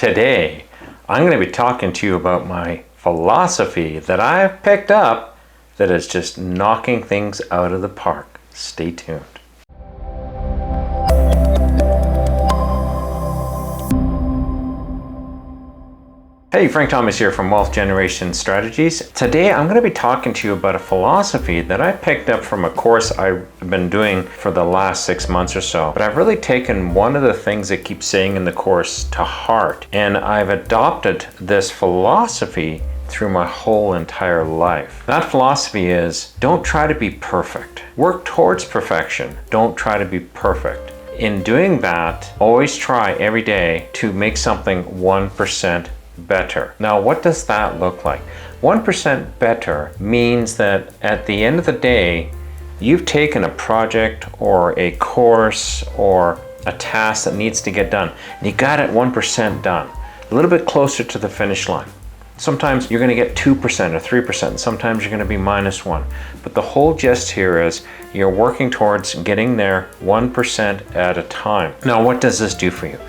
Today, I'm going to be talking to you about my philosophy that I've picked up that is just knocking things out of the park. Stay tuned. Hey, Frank Thomas here from Wealth Generation Strategies. Today I'm going to be talking to you about a philosophy that I picked up from a course I've been doing for the last 6 months or so. But I've really taken one of the things it keeps saying in the course to heart, and I've adopted this philosophy through my whole entire life. That philosophy is, don't try to be perfect. Work towards perfection. Don't try to be perfect. In doing that, always try every day to make something 1% better. Now, what does that look like? 1% better means that at the end of the day, you've taken a project or a course or a task that needs to get done, and you got it 1% done, a little bit closer to the finish line. Sometimes you're going to get 2% or 3%, sometimes you're going to be -1. But the whole gist here is you're working towards getting there 1% at a time. Now, what does this do for you?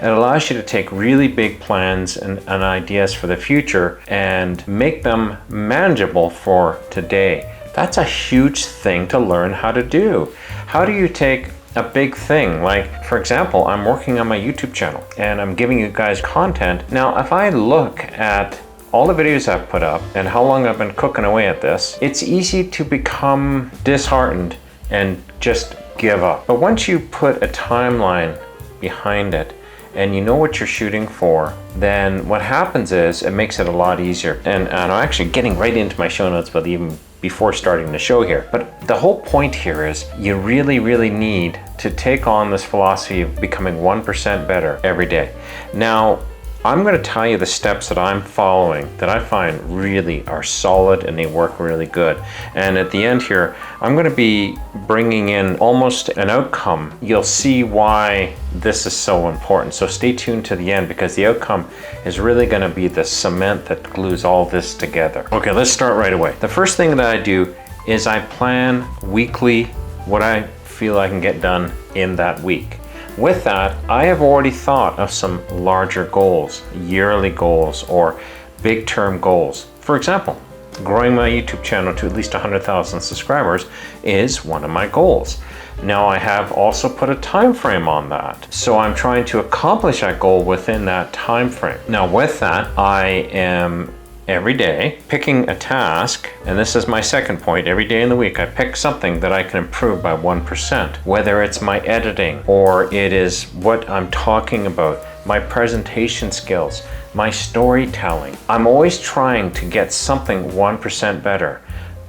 It allows you to take really big plans and ideas for the future and make them manageable for today. That's a huge thing to learn how to do. How do you take a big thing? Like, for example, I'm working on my YouTube channel and I'm giving you guys content. Now, if I look at all the videos I've put up and how long I've been cooking away at this, it's easy to become disheartened and just give up. But once you put a timeline behind it, and you know what you're shooting for, then what happens is it makes it a lot easier. And I'm actually getting right into my show notes, but even before starting the show here. But the whole point here is you really need to take on this philosophy of becoming 1% better every day. Now, I'm going to tell you the steps that I'm following that I find really are solid and they work really good. And at the end here, I'm going to be bringing in almost an outcome. You'll see why this is so important. So stay tuned to the end, because the outcome is really going to be the cement that glues all this together. Okay, let's start right away. The first thing that I do is I plan weekly what I feel I can get done in that week. With that, I have already thought of some larger goals, yearly goals, or big term goals. For example, growing my YouTube channel to at least 100,000 subscribers is one of my goals. Now, I have also put a time frame on that. So I'm trying to accomplish that goal within that time frame. Now, with that, I am every day picking a task, and this is my second point. Every day in the week I pick something that I can improve by 1%, whether it's my editing or it is what I'm talking about, my presentation skills, my storytelling. I'm always trying to get something 1% better.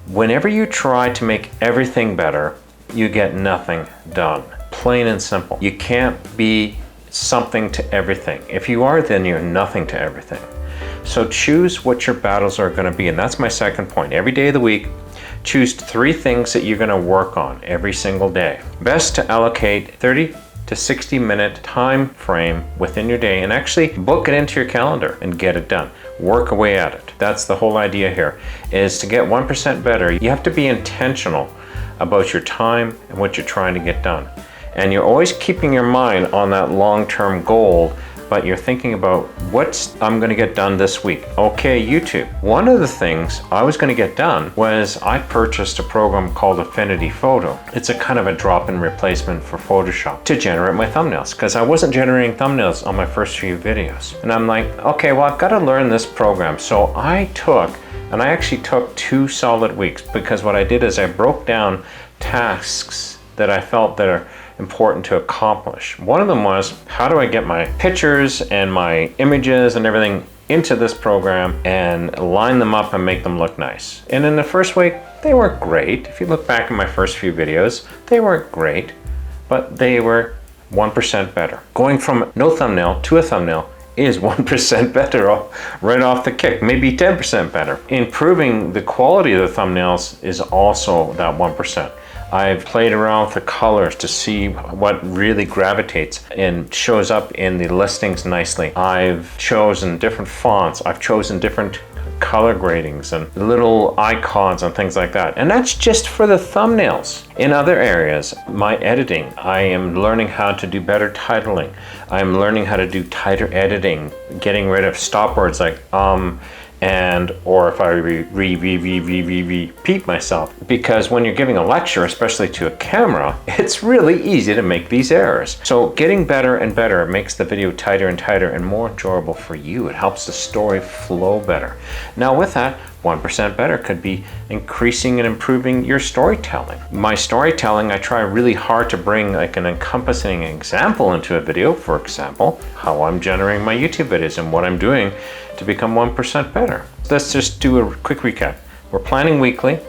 Whenever you try to make everything better, you get nothing done. Plain and simple. You can't be something to everything. If you are, then you're nothing to everything. So choose what your battles are going to be, and that's my second point. Every day of the week, choose 3 things that you're going to work on every single day. Best to allocate 30 to 60 minute time frame within your day and actually book it into your calendar and get it done. Work away at it. That's the whole idea here, is to get 1% better. You have to be intentional about your time and what you're trying to get done. And you're always keeping your mind on that long-term goal, but you're thinking about what I'm going to get done this week. Okay, YouTube. One of the things I was going to get done was I purchased a program called Affinity Photo. It's a kind of a drop-in replacement for Photoshop to generate my thumbnails, because I wasn't generating thumbnails on my first few videos. And I'm like, okay, well, I've got to learn this program. So I actually took 2 solid weeks, because what I did is I broke down tasks that I felt that are important to accomplish. One of them was, how do I get my pictures and my images and everything into this program and line them up and make them look nice? And in the first week, they weren't great. If you look back at my first few videos, they weren't great, but they were 1% better. Going from no thumbnail to a thumbnail is 1% better right off the kick, maybe 10% better. Improving the quality of the thumbnails is also that 1%. I've played around with the colors to see what really gravitates and shows up in the listings nicely. I've chosen different fonts. I've chosen different color gradings and little icons and things like that. And that's just for the thumbnails. In other areas, my editing, I am learning how to do better titling. I'm learning how to do tighter editing, getting rid of stop words like and, or if I repeat myself. Because when you're giving a lecture, especially to a camera, it's really easy to make these errors. So getting better and better makes the video tighter and tighter and more enjoyable for you. It helps the story flow better. Now with that, 1% better could be increasing and improving your storytelling. My storytelling, I try really hard to bring like an encompassing example into a video. For example, how I'm generating my YouTube videos and what I'm doing to become 1% better. Let's just do a quick recap. We're planning weekly,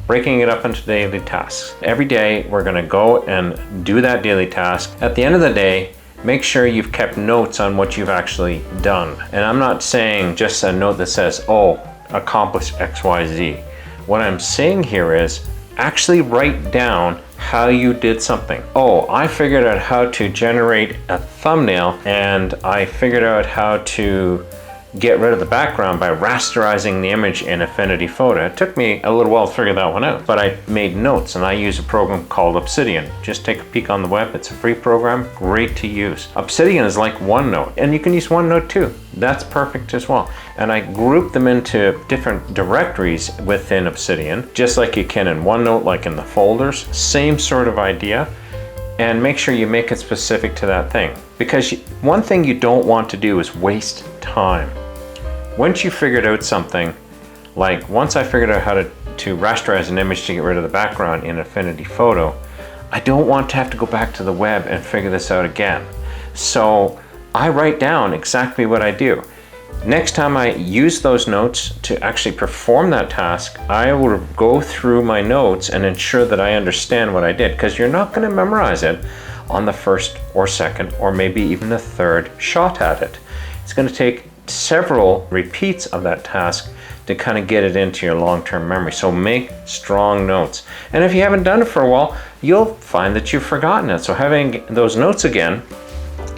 breaking it up into daily tasks. Every day we're gonna go and do that daily task. At the end of the day, make sure you've kept notes on what you've actually done. And I'm not saying just a note that says, oh, accomplish XYZ. What I'm saying here is actually write down how you did something. Oh, I figured out how to generate a thumbnail and I figured out how to get rid of the background by rasterizing the image in Affinity Photo. It took me a little while to figure that one out, but I made notes and I use a program called Obsidian. Just take a peek on the web. It's a free program, great to use. Obsidian is like OneNote, and you can use OneNote too. That's perfect as well. And I group them into different directories within Obsidian, just like you can in OneNote, like in the folders. Same sort of idea. And make sure you make it specific to that thing. Because one thing you don't want to do is waste time. Once you figured out something, like once I figured out how to rasterize an image to get rid of the background in Affinity Photo, I don't want to have to go back to the web and figure this out again. So I write down exactly what I do. Next time I use those notes to actually perform that task, I will go through my notes and ensure that I understand what I did, because you're not going to memorize it on the first or second or maybe even the third shot at it. It's going to take several repeats of that task to kind of get it into your long-term memory. So make strong notes. And if you haven't done it for a while, you'll find that you've forgotten it. So having those notes again,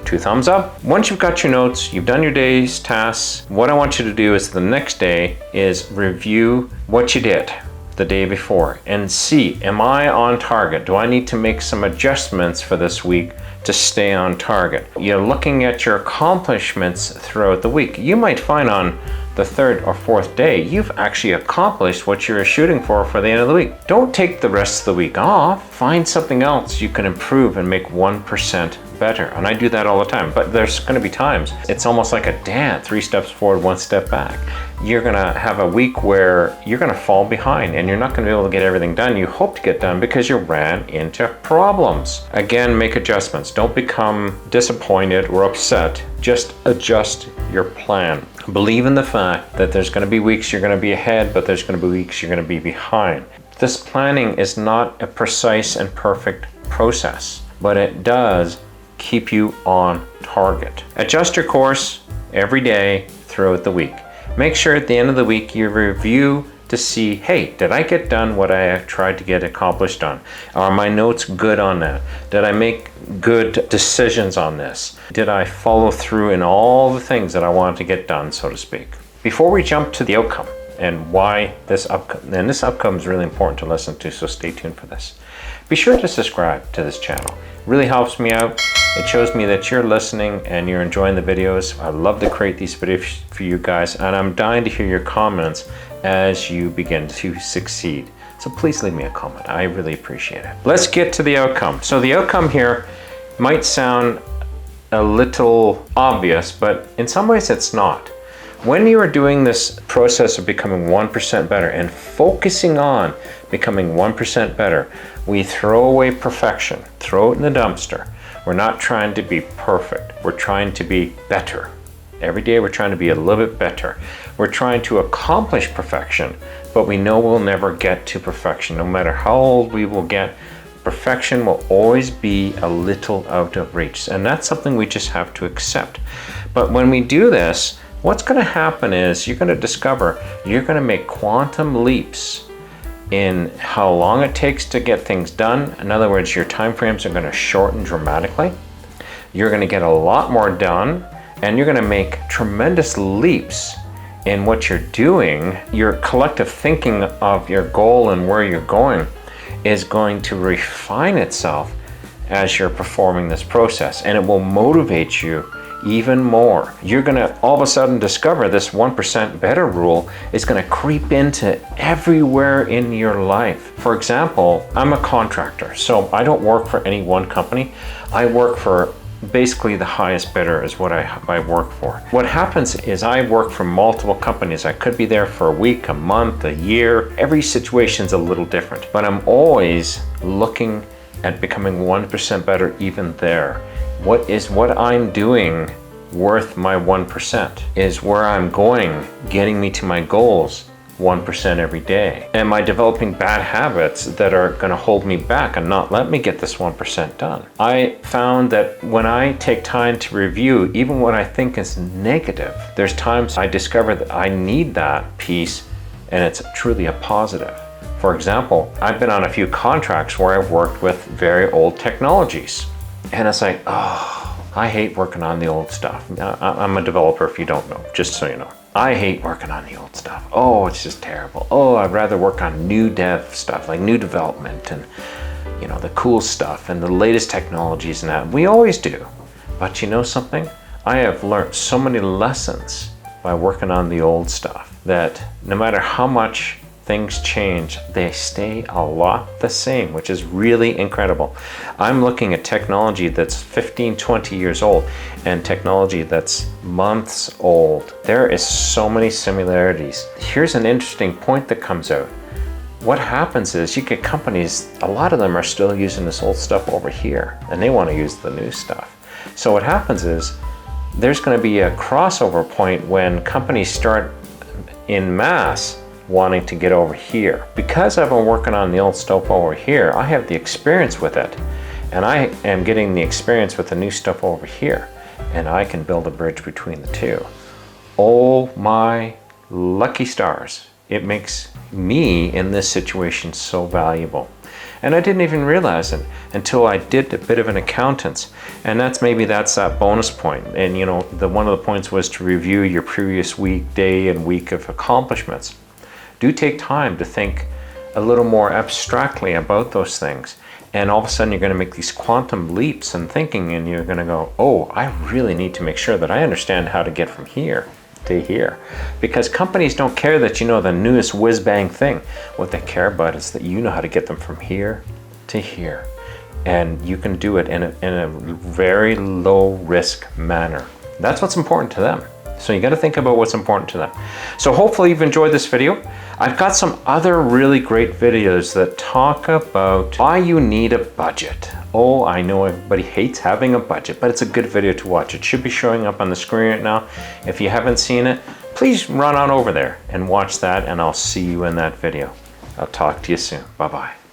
2 thumbs up. Once you've got your notes, you've done your day's tasks, what I want you to do is the next day is review what you did the day before and see, am I on target? Do I need to make some adjustments for this week to stay on target? You're looking at your accomplishments throughout the week. You might find on the 3rd or 4th day, you've actually accomplished what you're shooting for the end of the week. Don't take the rest of the week off. Find something else you can improve and make 1% better. And I do that all the time, but there's going to be times it's almost like a dance, 3 steps forward, 1 step back. You're going to have a week where you're going to fall behind and you're not going to be able to get everything done you hope to get done because you ran into problems. Again, make adjustments. Don't become disappointed or upset. Just adjust your plan. Believe in the fact that there's going to be weeks you're going to be ahead, but there's going to be weeks you're going to be behind. This planning is not a precise and perfect process, but it does keep you on target. Adjust your course every day throughout the week. Make sure at the end of the week you review to see, hey, did I get done what I tried to get accomplished on? Are my notes good on that? Did I make good decisions on this? Did I follow through in all the things that I wanted to get done, so to speak? Before we jump to the outcome and why this outcome is really important to listen to, so stay tuned for this. Be sure to subscribe to this channel. It really helps me out. It shows me that you're listening and you're enjoying the videos. I love to create these videos for you guys, and I'm dying to hear your comments as you begin to succeed. So please leave me a comment. I really appreciate it. Let's get to the outcome. So the outcome here might sound a little obvious, but in some ways it's not. When you are doing this process of becoming 1% better and focusing on becoming 1% better, we throw away perfection, throw it in the dumpster. We're not trying to be perfect. We're trying to be better. Every day we're trying to be a little bit better. We're trying to accomplish perfection, but we know we'll never get to perfection. No matter how old we will get, perfection will always be a little out of reach. And that's something we just have to accept. But when we do this, what's going to happen is you're going to discover you're going to make quantum leaps in how long it takes to get things done. In other words, your time frames are going to shorten dramatically. You're going to get a lot more done, and you're going to make tremendous leaps in what you're doing, your collective thinking of your goal and where you're going is going to refine itself as you're performing this process, and it will motivate you even more. You're gonna all of a sudden discover this 1% better rule is gonna creep into everywhere in your life. For example, I'm a contractor, so I don't work for any one company. I work for basically the highest bidder is what I work for. What happens is I work for multiple companies. I could be there for a week, a month, a year. Every situation's a little different, but I'm always looking at becoming 1% better even there. What I'm doing worth my 1%? Is where I'm going getting me to my goals 1% every day? Am I developing bad habits that are going to hold me back and not let me get this 1% done? I found that when I take time to review even what I think is negative, there's times I discover that I need that piece and it's truly a positive. For example, I've been on a few contracts where I've worked with very old technologies. And it's like, oh, I hate working on the old stuff. I'm a developer, if you don't know, just so you know. I hate working on the old stuff. Oh, it's just terrible. Oh, I'd rather work on new dev stuff, like new development and, you know, the cool stuff and the latest technologies and that. We always do. But you know something? I have learned so many lessons by working on the old stuff that no matter how much things change, they stay a lot the same, which is really incredible. I'm looking at technology that's 15, 20 years old and technology that's months old. There is so many similarities. Here's an interesting point that comes out. What happens is you get companies, a lot of them are still using this old stuff over here and they want to use the new stuff. So what happens is there's going to be a crossover point when companies start in mass wanting to get over here. Because I've been working on the old stuff over here, I have the experience with it. And I am getting the experience with the new stuff over here. And I can build a bridge between the two. Oh my lucky stars. It makes me in this situation so valuable. And I didn't even realize it until I did a bit of an accountant's. And that's that bonus point. And you know, one of the points was to review your previous week, day, and week of accomplishments. Do take time to think a little more abstractly about those things. And all of a sudden you're going to make these quantum leaps in thinking and you're going to go, oh, I really need to make sure that I understand how to get from here to here. Because companies don't care that you know the newest whiz-bang thing. What they care about is that you know how to get them from here to here. And you can do it in a very low risk manner. That's what's important to them. So you got to think about what's important to them. So hopefully you've enjoyed this video. I've got some other really great videos that talk about why you need a budget. Oh, I know everybody hates having a budget, but it's a good video to watch. It should be showing up on the screen right now. If you haven't seen it, please run on over there and watch that, and I'll see you in that video. I'll talk to you soon. Bye-bye.